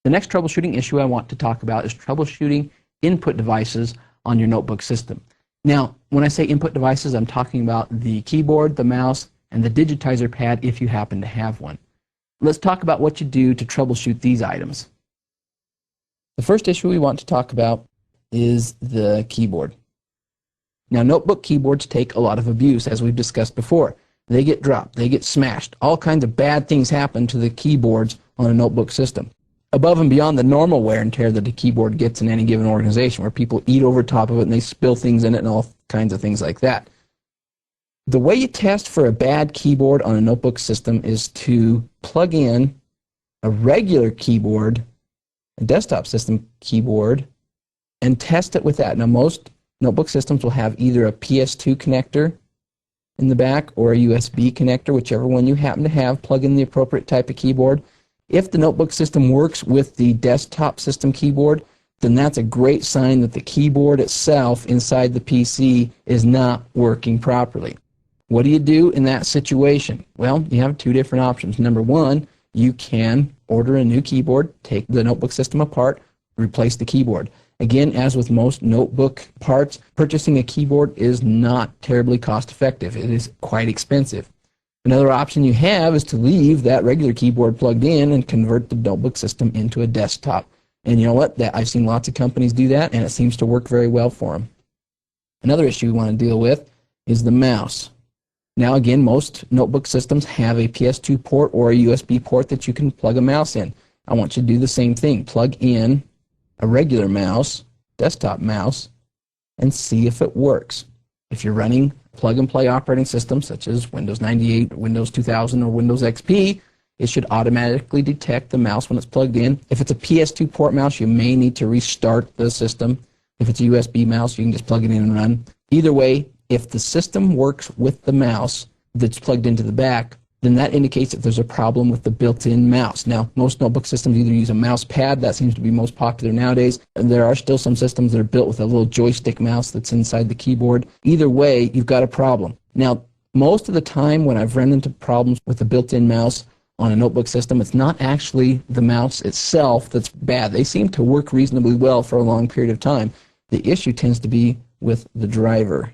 The next troubleshooting issue I want to talk about is troubleshooting input devices on your notebook system. Now, when I say input devices, I'm talking about the keyboard, the mouse, and the digitizer pad if you happen to have one. Let's talk about what you do to troubleshoot these items. The first issue we want to talk about is the keyboard. Now, notebook keyboards take a lot of abuse, as we've discussed before. They get dropped, they get smashed. All kinds of bad things happen to the keyboards on a notebook system, above and beyond the normal wear and tear that the keyboard gets in any given organization, where people eat over top of it and they spill things in it and all kinds of things like that. The way you test for a bad keyboard on a notebook system is to plug in a regular keyboard, a desktop system keyboard, and test it with that. Now, most notebook systems will have either a PS2 connector in the back or a USB connector, whichever one you happen to have. Plug in the appropriate type of keyboard. If the notebook system works with the desktop system keyboard, then that's a great sign that the keyboard itself inside the PC is not working properly. What do you do in that situation? Well, you have two different options. Number one, you can order a new keyboard, take the notebook system apart, replace the keyboard. Again, as with most notebook parts, purchasing a keyboard is not terribly cost effective. It is quite expensive. Another option you have is to leave that regular keyboard plugged in and convert the notebook system into a desktop. And you know what? I've seen lots of companies do that, and it seems to work very well for them. Another issue we want to deal with is the mouse. Now, again, most notebook systems have a PS2 port or a USB port that you can plug a mouse in. I want you to do the same thing. Plug in a regular mouse, desktop mouse, and see if it works. If you're running plug-and-play operating systems such as Windows 98, Windows 2000, or Windows XP, it should automatically detect the mouse when it's plugged in. If it's a PS2 port mouse, you may need to restart the system. If it's a USB mouse, you can just plug it in and run. Either way, if the system works with the mouse that's plugged into the back, then that indicates that there's a problem with the built-in mouse. Now, most notebook systems either use a mouse pad. That seems to be most popular nowadays. And there are still some systems that are built with a little joystick mouse that's inside the keyboard. Either way, you've got a problem. Now, most of the time when I've run into problems with the built-in mouse on a notebook system, it's not actually the mouse itself that's bad. They seem to work reasonably well for a long period of time. The issue tends to be with the driver.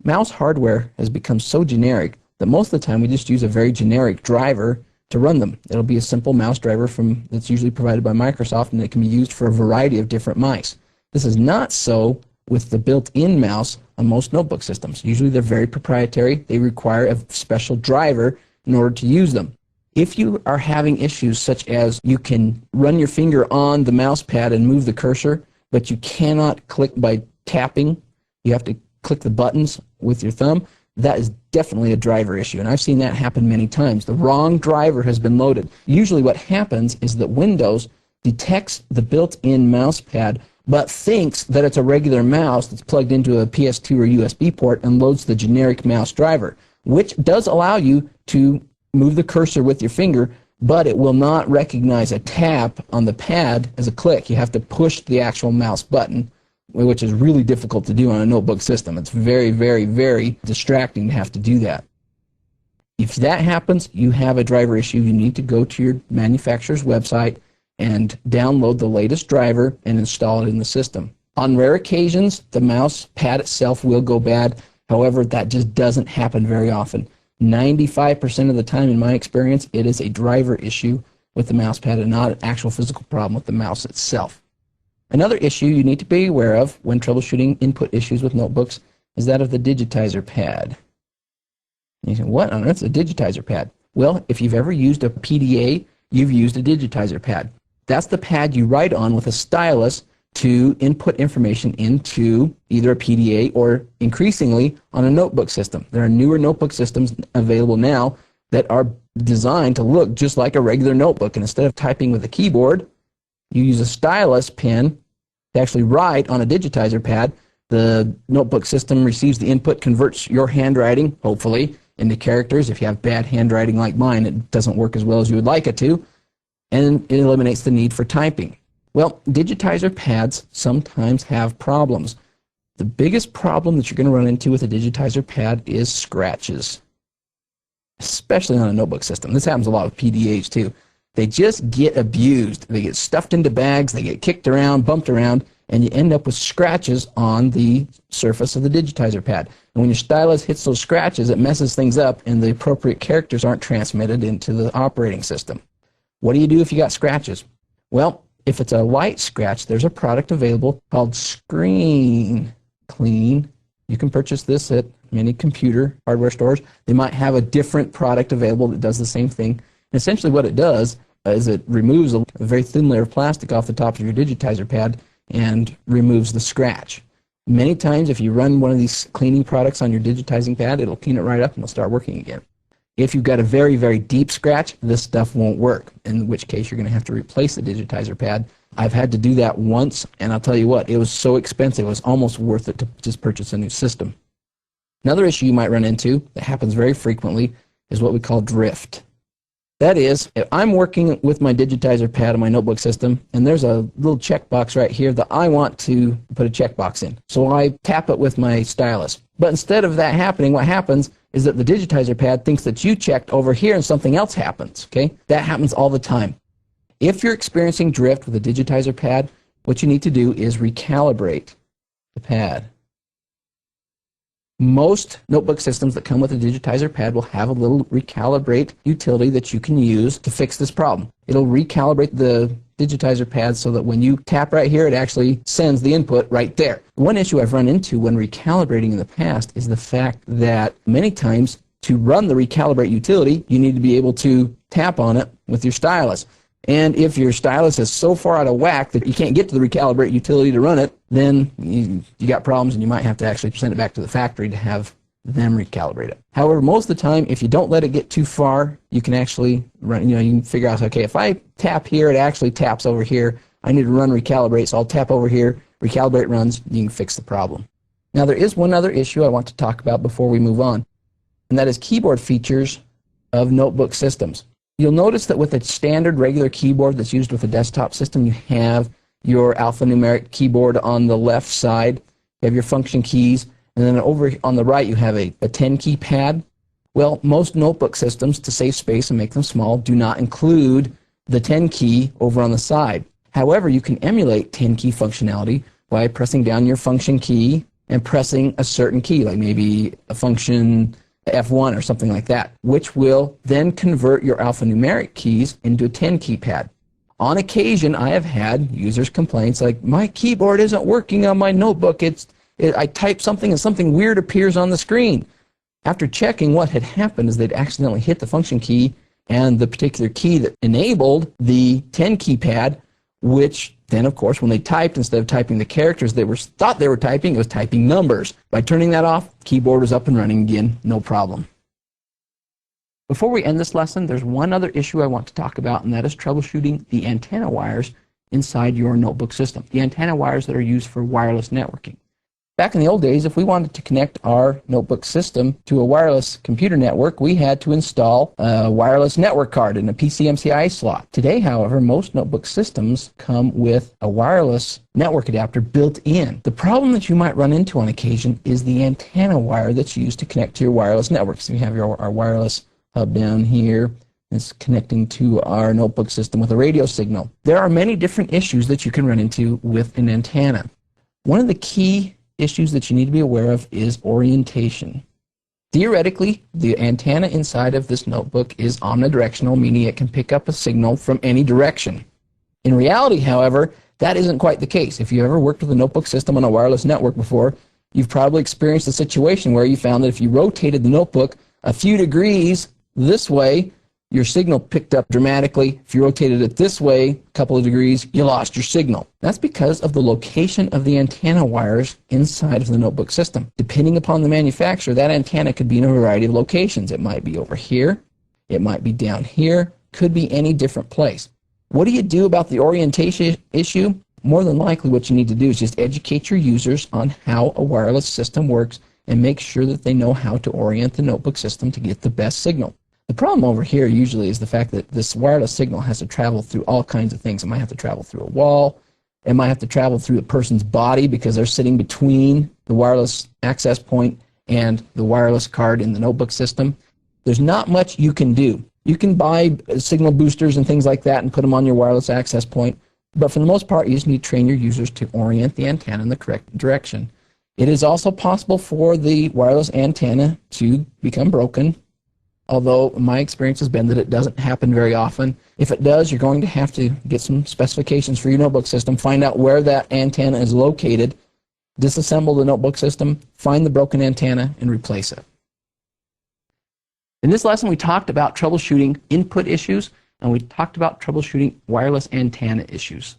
Mouse hardware has become so generic that most of the time we just use a very generic driver to run them. It'll be a simple mouse driver that's usually provided by Microsoft, and it can be used for a variety of different mice. This is not so with the built-in mouse on most notebook systems. Usually they're very proprietary. They require a special driver in order to use them. If you are having issues such as you can run your finger on the mouse pad and move the cursor, but you cannot click by tapping, you have to click the buttons with your thumb, that is definitely a driver issue, and I've seen that happen many times. The wrong driver has been loaded. Usually what happens is that Windows detects the built-in mouse pad but thinks that it's a regular mouse that's plugged into a PS2 or USB port and loads the generic mouse driver, which does allow you to move the cursor with your finger, but it will not recognize a tap on the pad as a click. You have to push the actual mouse button, which is really difficult to do on a notebook system. It's very, very, very distracting to have to do that. If that happens, you have a driver issue. You need to go to your manufacturer's website and download the latest driver and install it in the system. On rare occasions, the mouse pad itself will go bad. However, that just doesn't happen very often. 95% of the time, in my experience, it is a driver issue with the mouse pad and not an actual physical problem with the mouse itself. Another issue you need to be aware of when troubleshooting input issues with notebooks is that of the digitizer pad. And you say, what on earth is a digitizer pad? Well, if you've ever used a PDA, you've used a digitizer pad. That's the pad you write on with a stylus to input information into either a PDA or, increasingly, on a notebook system. There are newer notebook systems available now that are designed to look just like a regular notebook, and instead of typing with a keyboard, you use a stylus pen to actually write on a digitizer pad. The notebook system receives the input, converts your handwriting, hopefully, into characters. If you have bad handwriting like mine, it doesn't work as well as you would like it to, and it eliminates the need for typing. Well, digitizer pads sometimes have problems. The biggest problem that you're going to run into with a digitizer pad is scratches, especially on a notebook system. This happens a lot with PDAs too. they just get abused. They get stuffed into bags, they get kicked around, bumped around, and you end up with scratches on the surface of the digitizer pad. And when your stylus hits those scratches, it messes things up, and the appropriate characters aren't transmitted into the operating system. What do you do if you got scratches? Well, if it's a light scratch, there's a product available called Screen Clean. You can purchase this at many computer hardware stores. They might have a different product available that does the same thing. And essentially what it does is it removes a very thin layer of plastic off the top of your digitizer pad and removes the scratch. Many times if you run one of these cleaning products on your digitizing pad, it'll clean it right up and it'll start working again. If you've got a very, very deep scratch, this stuff won't work, in which case you're going to have to replace the digitizer pad. I've had to do that once, and I'll tell you what, it was so expensive, it was almost worth it to just purchase a new system. Another issue you might run into that happens very frequently is what we call drift. That is, if I'm working with my digitizer pad on my notebook system, and there's a little checkbox right here that I want to put a checkbox in. So I tap it with my stylus. But instead of that happening, what happens is that the digitizer pad thinks that you checked over here and something else happens. Okay? That happens all the time. If you're experiencing drift with a digitizer pad, what you need to do is recalibrate the pad. Most notebook systems that come with a digitizer pad will have a little recalibrate utility that you can use to fix this problem. It'll recalibrate the digitizer pad so that when you tap right here, it actually sends the input right there. One issue I've run into when recalibrating in the past is the fact that many times to run the recalibrate utility, you need to be able to tap on it with your stylus. And if your stylus is so far out of whack that you can't get to the recalibrate utility to run it, then you got problems and you might have to actually send it back to the factory to have them recalibrate it. However, most of the time, if you don't let it get too far, you can actually run, you can figure out, okay, if I tap here, it actually taps over here. I need to run recalibrate, so I'll tap over here, recalibrate runs, you can fix the problem. Now, there is one other issue I want to talk about before we move on, and that is keyboard features of notebook systems. You'll notice that with a standard regular keyboard that's used with a desktop system, you have your alphanumeric keyboard on the left side, you have your function keys, and then over on the right you have a 10-key pad. Well, most notebook systems, to save space and make them small, do not include the 10-key over on the side. However, you can emulate 10-key functionality by pressing down your function key and pressing a certain key, like maybe a function F1 or something like that, which will then convert your alphanumeric keys into a 10-key pad. On occasion, I have had users complaints like, my keyboard isn't working on my notebook. I type something and something weird appears on the screen. After checking, what had happened is they'd accidentally hit the function key and the particular key that enabled the 10-key pad, which then, of course, when they typed, instead of typing the characters they thought they were typing, it was typing numbers. By turning that off, keyboard was up and running again, no problem. Before we end this lesson, there's one other issue I want to talk about, and that is troubleshooting the antenna wires inside your notebook system, the antenna wires that are used for wireless networking. Back in the old days, if we wanted to connect our notebook system to a wireless computer network, we had to install a wireless network card in a PCMCIA slot. Today, however, most notebook systems come with a wireless network adapter built in. The problem that you might run into on occasion is the antenna wire that's used to connect to your wireless network. So we have our wireless hub down here. It's connecting to our notebook system with a radio signal. There are many different issues that you can run into with an antenna. One of the key issues that you need to be aware of is orientation. Theoretically, the antenna inside of this notebook is omnidirectional, meaning it can pick up a signal from any direction. In reality, however, that isn't quite the case. If you've ever worked with a notebook system on a wireless network before, you've probably experienced a situation where you found that if you rotated the notebook a few degrees this way, your signal picked up dramatically. If you rotated it this way, a couple of degrees, you lost your signal. That's because of the location of the antenna wires inside of the notebook system. Depending upon the manufacturer, that antenna could be in a variety of locations. It might be over here, it might be down here, could be any different place. What do you do about the orientation issue? More than likely what you need to do is just educate your users on how a wireless system works and make sure that they know how to orient the notebook system to get the best signal. The problem over here usually is the fact that this wireless signal has to travel through all kinds of things. It might have to travel through a wall. It might have to travel through a person's body because they're sitting between the wireless access point and the wireless card in the notebook system. There's not much you can do. You can buy signal boosters and things like that and put them on your wireless access point, but for the most part, you just need to train your users to orient the antenna in the correct direction. It is also possible for the wireless antenna to become broken, although my experience has been that it doesn't happen very often. If it does, you're going to have to get some specifications for your notebook system, find out where that antenna is located, disassemble the notebook system, find the broken antenna, and replace it. In this lesson, we talked about troubleshooting input issues, and we talked about troubleshooting wireless antenna issues.